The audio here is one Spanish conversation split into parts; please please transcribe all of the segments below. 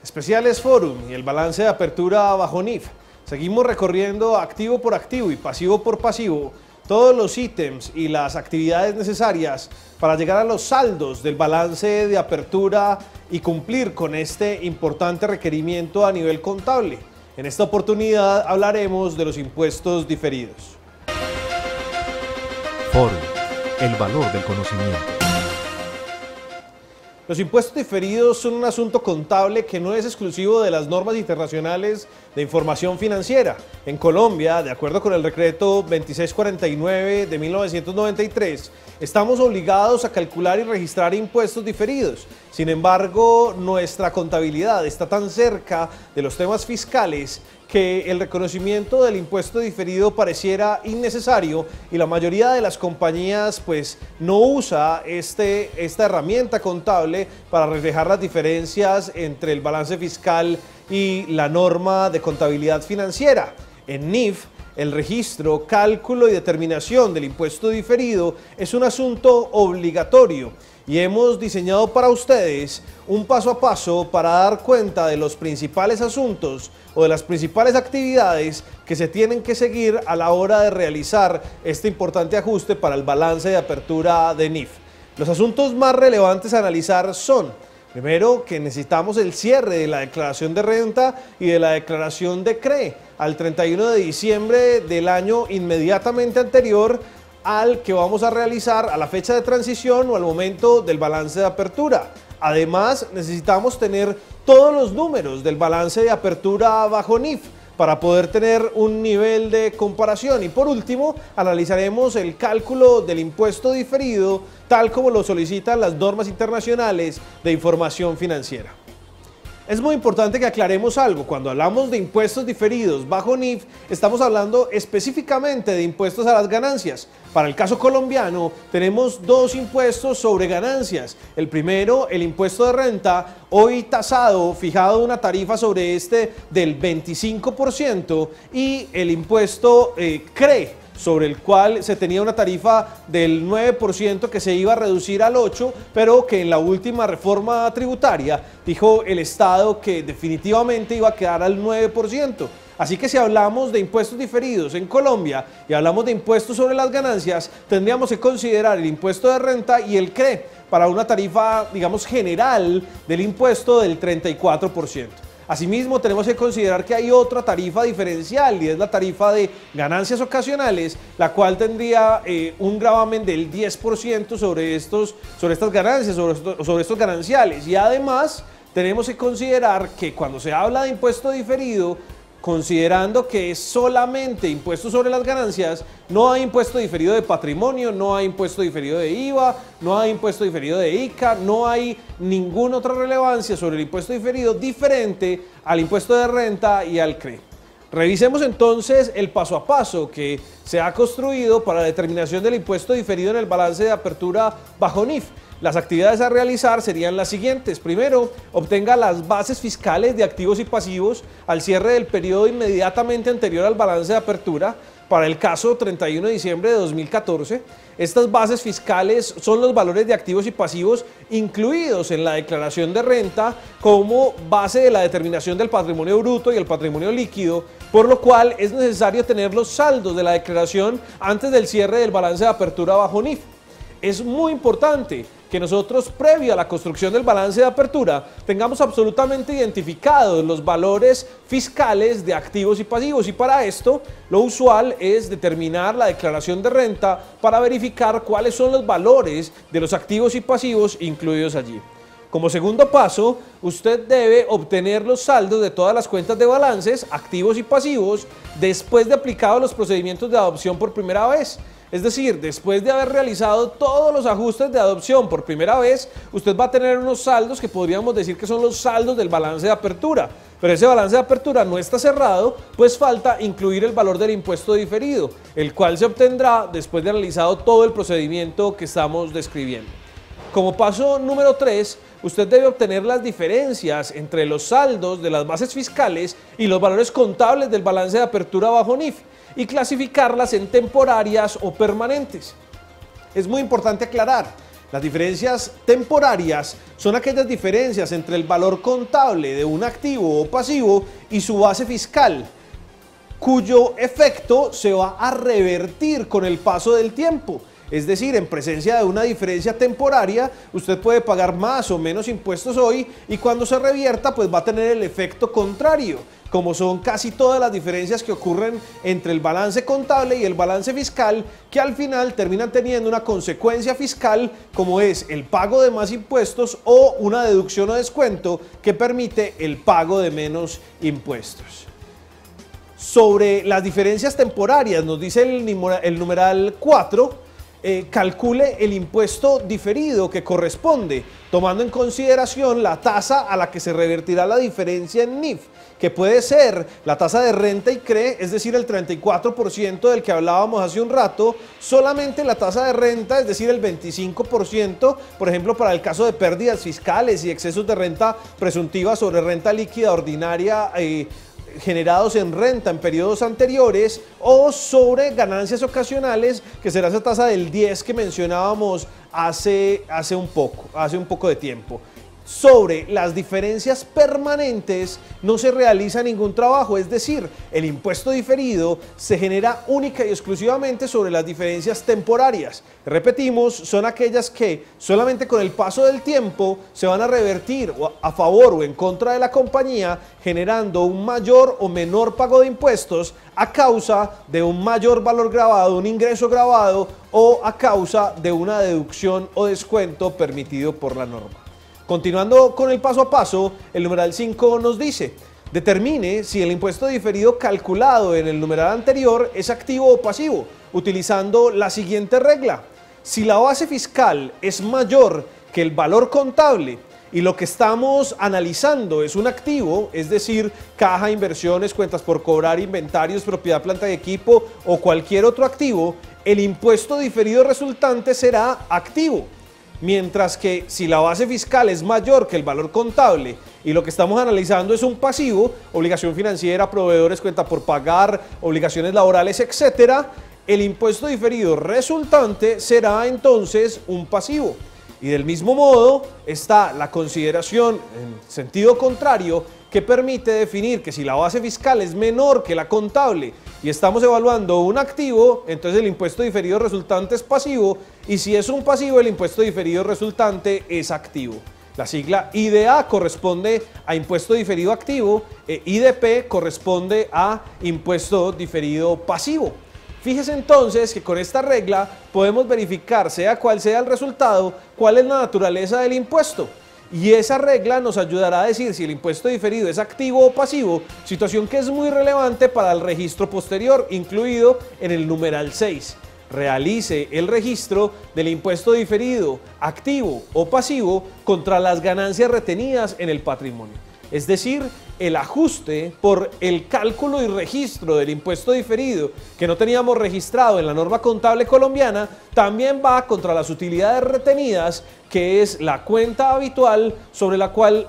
Especiales Forum y el balance de apertura bajo NIF. Seguimos recorriendo activo por activo y pasivo por pasivo todos los ítems y las actividades necesarias para llegar a los saldos del balance de apertura y cumplir con este importante requerimiento a nivel contable. En esta oportunidad hablaremos de los impuestos diferidos. Forum, el valor del conocimiento. Los impuestos diferidos son un asunto contable que no es exclusivo de las normas internacionales de información financiera. En Colombia, de acuerdo con el decreto 2649 de 1993, estamos obligados a calcular y registrar impuestos diferidos. Sin embargo, nuestra contabilidad está tan cerca de los temas fiscales que el reconocimiento del impuesto diferido pareciera innecesario y la mayoría de las compañías pues no usa esta herramienta contable para reflejar las diferencias entre el balance fiscal y la norma de contabilidad financiera. En NIF, el registro, cálculo y determinación del impuesto diferido es un asunto obligatorio y hemos diseñado para ustedes un paso a paso para dar cuenta de los principales asuntos o de las principales actividades que se tienen que seguir a la hora de realizar este importante ajuste para el balance de apertura de NIF. Los asuntos más relevantes a analizar son: primero, que necesitamos el cierre de la declaración de renta y de la declaración de CRE al 31 de diciembre del año inmediatamente anterior al que vamos a realizar a la fecha de transición o al momento del balance de apertura. Además, necesitamos tener todos los números del balance de apertura bajo NIF para poder tener un nivel de comparación. Y por último, analizaremos el cálculo del impuesto diferido tal como lo solicitan las normas internacionales de información financiera. Es muy importante que aclaremos algo. Cuando hablamos de impuestos diferidos bajo NIF, estamos hablando específicamente de impuestos a las ganancias. Para el caso colombiano, tenemos dos impuestos sobre ganancias. El primero, el impuesto de renta, hoy tasado, fijado una tarifa sobre este del 25%, y el impuesto CRE, sobre el cual se tenía una tarifa del 9% que se iba a reducir al 8%, pero que en la última reforma tributaria dijo el Estado que definitivamente iba a quedar al 9%. Así que si hablamos de impuestos diferidos en Colombia y hablamos de impuestos sobre las ganancias, tendríamos que considerar el impuesto de renta y el CRE para una tarifa, digamos, general del impuesto del 34%. Asimismo, tenemos que considerar que hay otra tarifa diferencial y es la tarifa de ganancias ocasionales, la cual tendría un gravamen del 10% sobre estas ganancias, sobre estos gananciales. Y además, tenemos que considerar que cuando se habla de impuesto diferido, considerando que es solamente impuesto sobre las ganancias, no hay impuesto diferido de patrimonio, no hay impuesto diferido de IVA, no hay impuesto diferido de ICA, no hay ninguna otra relevancia sobre el impuesto diferido diferente al impuesto de renta y al CRE. Revisemos entonces el paso a paso que se ha construido para la determinación del impuesto diferido en el balance de apertura bajo NIF. Las actividades a realizar serían las siguientes. Primero, obtenga las bases fiscales de activos y pasivos al cierre del periodo inmediatamente anterior al balance de apertura. Para el caso 31 de diciembre de 2014, estas bases fiscales son los valores de activos y pasivos incluidos en la declaración de renta como base de la determinación del patrimonio bruto y el patrimonio líquido, por lo cual es necesario tener los saldos de la declaración antes del cierre del balance de apertura bajo NIF. Es muy importante que nosotros, previo a la construcción del balance de apertura, tengamos absolutamente identificados los valores fiscales de activos y pasivos, y para esto lo usual es determinar la declaración de renta para verificar cuáles son los valores de los activos y pasivos incluidos allí. Como segundo paso, usted debe obtener los saldos de todas las cuentas de balances, activos y pasivos, después de aplicados los procedimientos de adopción por primera vez. Es decir, después de haber realizado todos los ajustes de adopción por primera vez, usted va a tener unos saldos que podríamos decir que son los saldos del balance de apertura. Pero ese balance de apertura no está cerrado, pues falta incluir el valor del impuesto diferido, el cual se obtendrá después de realizado todo el procedimiento que estamos describiendo. Como paso número 3, usted debe obtener las diferencias entre los saldos de las bases fiscales y los valores contables del balance de apertura bajo NIF y clasificarlas en temporarias o permanentes. Es muy importante aclarar Las diferencias temporarias son aquellas diferencias entre el valor contable de un activo o pasivo y su base fiscal, cuyo efecto se va a revertir con el paso del tiempo. Es decir, en presencia de una diferencia temporaria, usted puede pagar más o menos impuestos hoy y cuando se revierta, pues va a tener el efecto contrario, como son casi todas las diferencias que ocurren entre el balance contable y el balance fiscal, que al final terminan teniendo una consecuencia fiscal, como es el pago de más impuestos o una deducción o descuento que permite el pago de menos impuestos. Sobre las diferencias temporarias, nos dice el numeral 4, calcule el impuesto diferido que corresponde, tomando en consideración la tasa a la que se revertirá la diferencia en NIF, que puede ser la tasa de renta y CRE, es decir, el 34% del que hablábamos hace un rato, solamente la tasa de renta, es decir, el 25%, por ejemplo, para el caso de pérdidas fiscales y excesos de renta presuntiva sobre renta líquida ordinaria generados en renta en periodos anteriores, o sobre ganancias ocasionales, que será esa tasa del 10 que mencionábamos hace un poco de tiempo. Sobre las diferencias permanentes no se realiza ningún trabajo, es decir, el impuesto diferido se genera única y exclusivamente sobre las diferencias temporarias. Repetimos, son aquellas que solamente con el paso del tiempo se van a revertir a favor o en contra de la compañía, generando un mayor o menor pago de impuestos a causa de un mayor valor grabado, un ingreso grabado, o a causa de una deducción o descuento permitido por la norma. Continuando con el paso a paso, el numeral 5 nos dice: determine si el impuesto diferido calculado en el numeral anterior es activo o pasivo, utilizando la siguiente regla. Si la base fiscal es mayor que el valor contable y lo que estamos analizando es un activo, es decir, caja, inversiones, cuentas por cobrar, inventarios, propiedad, planta y equipo o cualquier otro activo, el impuesto diferido resultante será activo. Mientras que si la base fiscal es mayor que el valor contable y lo que estamos analizando es un pasivo, obligación financiera, proveedores, cuenta por pagar, obligaciones laborales, etcétera, el impuesto diferido resultante será entonces un pasivo. Y del mismo modo está la consideración en sentido contrario, que permite definir que si la base fiscal es menor que la contable y estamos evaluando un activo, entonces el impuesto diferido resultante es pasivo, y si es un pasivo, el impuesto diferido resultante es activo. La sigla IDA corresponde a impuesto diferido activo e IDP corresponde a impuesto diferido pasivo. Fíjese entonces que con esta regla podemos verificar, sea cual sea el resultado, cuál es la naturaleza del impuesto. Y esa regla nos ayudará a decir si el impuesto diferido es activo o pasivo, situación que es muy relevante para el registro posterior, incluido en el numeral 6. Realice el registro del impuesto diferido, activo o pasivo, contra las ganancias retenidas en el patrimonio. Es decir, el ajuste por el cálculo y registro del impuesto diferido que no teníamos registrado en la norma contable colombiana también va contra las utilidades retenidas, que es la cuenta habitual sobre la cual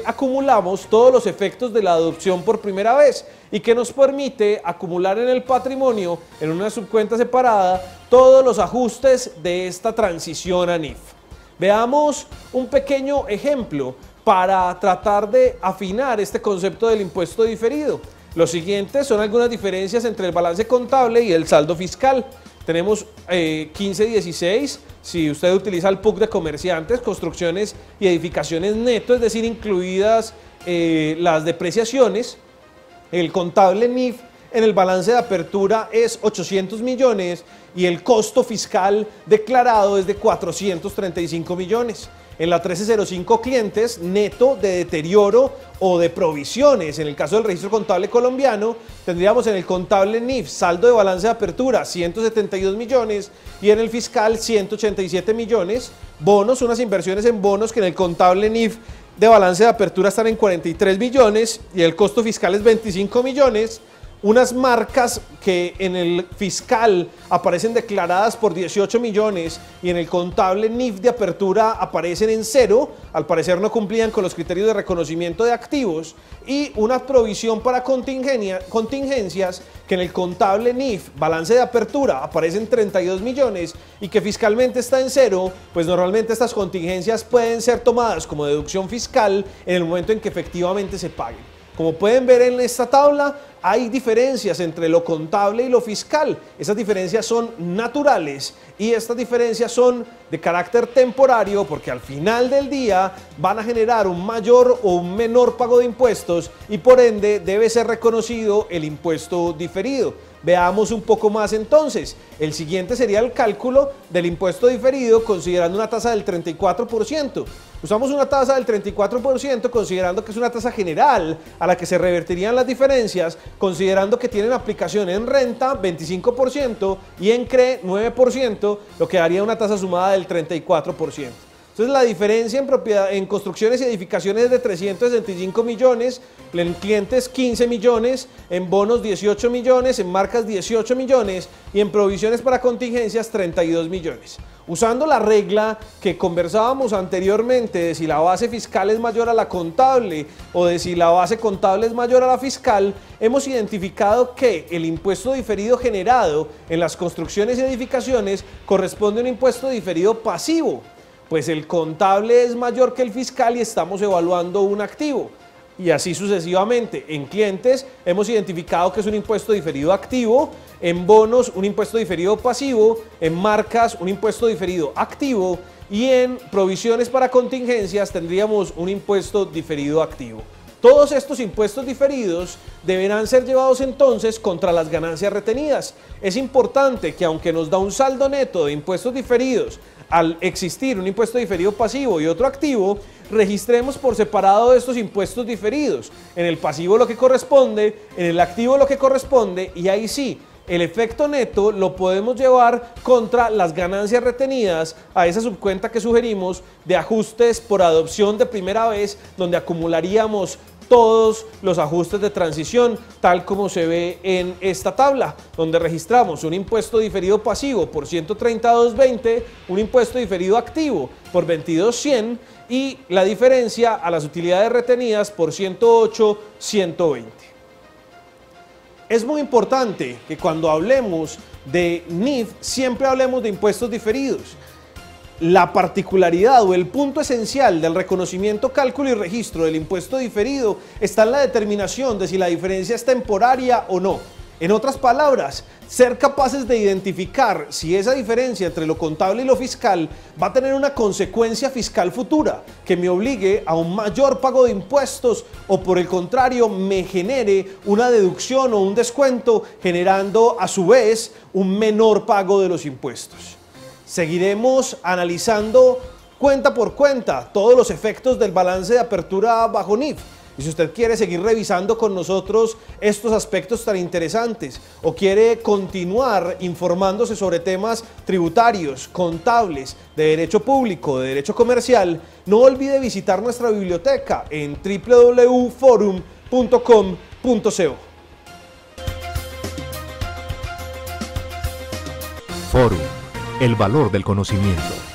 acumulamos todos los efectos de la adopción por primera vez y que nos permite acumular en el patrimonio, en una subcuenta separada, todos los ajustes de esta transición a NIF. Veamos un pequeño ejemplo para tratar de afinar este concepto del impuesto diferido. Los siguientes son algunas diferencias entre el balance contable y el saldo fiscal. Tenemos 1516, si usted utiliza el PUC de comerciantes, construcciones y edificaciones neto, es decir, incluidas las depreciaciones. El contable NIF en el balance de apertura es 800 millones y el costo fiscal declarado es de 435 millones. En la 1305 clientes, neto de deterioro o de provisiones. En el caso del registro contable colombiano, tendríamos en el contable NIF saldo de balance de apertura 172 millones y en el fiscal 187 millones. Bonos, unas inversiones en bonos que en el contable NIF de balance de apertura están en 43 millones y el costo fiscal es 25 millones. unas marcas que en el fiscal aparecen declaradas por 18 millones y en el contable NIF de apertura aparecen en cero, al parecer no cumplían con los criterios de reconocimiento de activos, y una provisión para contingencias que en el contable NIF, balance de apertura, aparecen 32 millones y que fiscalmente está en cero, pues normalmente estas contingencias pueden ser tomadas como deducción fiscal en el momento en que efectivamente se paguen. Como pueden ver en esta tabla, hay diferencias entre lo contable y lo fiscal. Esas diferencias son naturales y estas diferencias son de carácter temporario porque al final del día van a generar un mayor o un menor pago de impuestos y por ende debe ser reconocido el impuesto diferido. Veamos un poco más entonces. El siguiente sería el cálculo del impuesto diferido considerando una tasa del 34%. Usamos una tasa del 34% considerando que es una tasa general a la que se revertirían las diferencias, considerando que tienen aplicación en renta 25% y en CRE 9%, lo que daría una tasa sumada del 34%. Entonces la diferencia en construcciones y edificaciones es de 365 millones, en clientes 15 millones, en bonos 18 millones, en marcas 18 millones y en provisiones para contingencias 32 millones. Usando la regla que conversábamos anteriormente de si la base fiscal es mayor a la contable o de si la base contable es mayor a la fiscal, hemos identificado que el impuesto diferido generado en las construcciones y edificaciones corresponde a un impuesto diferido pasivo. Pues el contable es mayor que el fiscal y estamos evaluando un activo. Y así sucesivamente. En clientes hemos identificado que es un impuesto diferido activo, en bonos un impuesto diferido pasivo, en marcas un impuesto diferido activo y en provisiones para contingencias tendríamos un impuesto diferido activo. Todos estos impuestos diferidos deberán ser llevados entonces contra las ganancias retenidas. Es importante que aunque nos da un saldo neto de impuestos diferidos, al existir un impuesto diferido pasivo y otro activo, registremos por separado estos impuestos diferidos. En el pasivo lo que corresponde, en el activo lo que corresponde y ahí sí, el efecto neto lo podemos llevar contra las ganancias retenidas a esa subcuenta que sugerimos de ajustes por adopción de primera vez, donde acumularíamos todos los ajustes de transición, tal como se ve en esta tabla, donde registramos un impuesto diferido pasivo por 132.20, un impuesto diferido activo por 22.100 y la diferencia a las utilidades retenidas por 108.120. Es muy importante que cuando hablemos de NIF siempre hablemos de impuestos diferidos. La particularidad o el punto esencial del reconocimiento, cálculo y registro del impuesto diferido está en la determinación de si la diferencia es temporaria o no. En otras palabras, ser capaces de identificar si esa diferencia entre lo contable y lo fiscal va a tener una consecuencia fiscal futura que me obligue a un mayor pago de impuestos o por el contrario me genere una deducción o un descuento generando a su vez un menor pago de los impuestos. Seguiremos analizando cuenta por cuenta todos los efectos del balance de apertura bajo NIF. Y si usted quiere seguir revisando con nosotros estos aspectos tan interesantes o quiere continuar informándose sobre temas tributarios, contables, de derecho público, de derecho comercial, no olvide visitar nuestra biblioteca en www.forum.com.co. Forum, el valor del conocimiento.